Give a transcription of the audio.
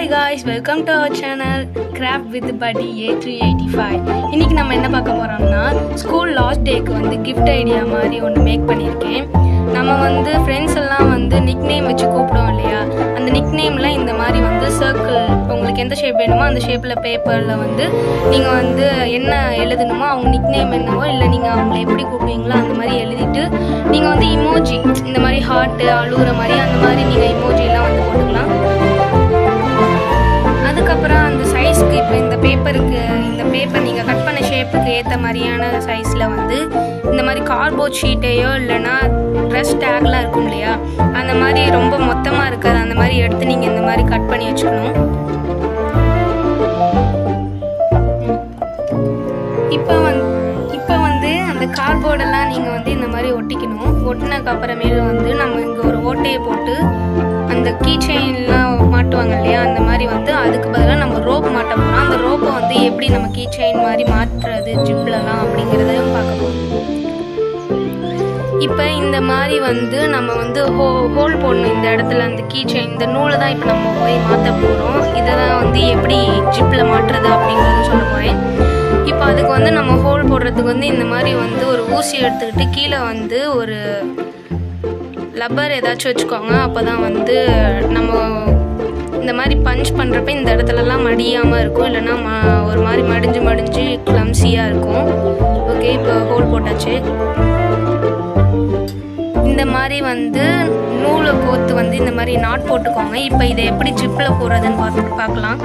Hi guys, welcome to our channel Craft with Buddy A385. இன்னைக்கு நம்ம என்ன பார்க்க போறோம்னா ஸ்கூல் லாஸ்ட் டேக்கு வந்து gift ஐடியா மாதிரி ஒன்று மேக் பண்ணியிருக்கேன். நம்ம வந்து ஃப்ரெண்ட்ஸ் எல்லாம் வந்து நிக் நேம் வச்சு கூப்பிடுவோம் இல்லையா, அந்த நிக் நேமில் இந்த மாதிரி வந்து சர்க்கிள் உங்களுக்கு எந்த ஷேப் வேணுமோ அந்த ஷேப்பில் பேப்பரில் வந்து நீங்கள் வந்து என்ன எழுதணுமோ அவங்க நிக் நேம் என்னவோ இல்லை நீங்கள் அவங்கள எப்படி கூப்பிடுவீங்களோ அந்த மாதிரி எழுதிட்டு நீங்கள் வந்து இமோஜி இந்த மாதிரி ஹார்ட்டு அழுகுற மாதிரி அந்த மாதிரி நீங்கள் இமோஜிலாம் வந்து போட்டுக்கலாம். அதுக்கப்புறம் அந்த சைஸ்க்கு இப்போ இந்த பேப்பர் நீங்கள் கட் பண்ண ஷேப்புக்கு ஏற்ற மாதிரியான சைஸில் வந்து இந்த மாதிரி கார்ட்போர்ட் ஷீட்டையோ இல்லைன்னா ட்ரெஸ் டேக்லாம் இருக்கும் இல்லையா, அந்த மாதிரி ரொம்ப மொத்தமாக இருக்காது, அந்த மாதிரி எடுத்து நீங்கள் இந்த மாதிரி கட் பண்ணி வச்சுக்கணும். இப்போ வந்து அந்த கார்ட்போர்டெல்லாம் நீங்கள் வந்து இந்த மாதிரி ஒட்டிக்கணும். ஒட்டினதுக்கு அப்புறமேல வந்து நம்ம இங்கே ஒரு ஓட்டையை போட்டு அந்த கீ செயின்லாம் மாட்டுவாங்க இல்லையா, அந்த மாதிரி வந்து அதுக்கு பதிலாக நம்ம ரோப் மாட்ட போகிறோம். அந்த ரோப்பை வந்து எப்படி நம்ம கீ செயின் மாதிரி மாற்றுறது ஜிப்லலாம் அப்படிங்கிறதையும் பார்க்க போகிறோம். இப்போ இந்த மாதிரி வந்து நம்ம வந்து ஹோல் போடணும் இந்த இடத்துல, அந்த கீ செயின் இந்த நூலை தான் இப்போ நம்ம போய் மாற்ற போகிறோம். இதை தான் வந்து எப்படி ஜிப்பில் மாட்டுறது அப்படிங்கிறத சொல்ல போகிறேன். இப்போ அதுக்கு வந்து நம்ம ஹோல் போடுறதுக்கு வந்து இந்த மாதிரி வந்து ஒரு ஊசி எடுத்துக்கிட்டு கீழே வந்து ஒரு லப்பர் ஏதாச்சும் வச்சுக்கோங்க. அப்போ தான் வந்து நம்ம இந்த மாதிரி பஞ்ச் பண்ணுறப்ப இந்த இடத்துலலாம் மடியாமல் இருக்கும், இல்லைன்னா ஒரு மாதிரி மடிஞ்சு கிளம்ஸியாக இருக்கும். ஓகே, இப்போ ஹோல் போட்டாச்சு. இந்த மாதிரி வந்து நூலை கோத்து வந்து இந்த மாதிரி நாட் போட்டுக்கோங்க. இப்போ இதை எப்படி ஜிப்பில் போடுறதுன்னு பார்க்கலாம்.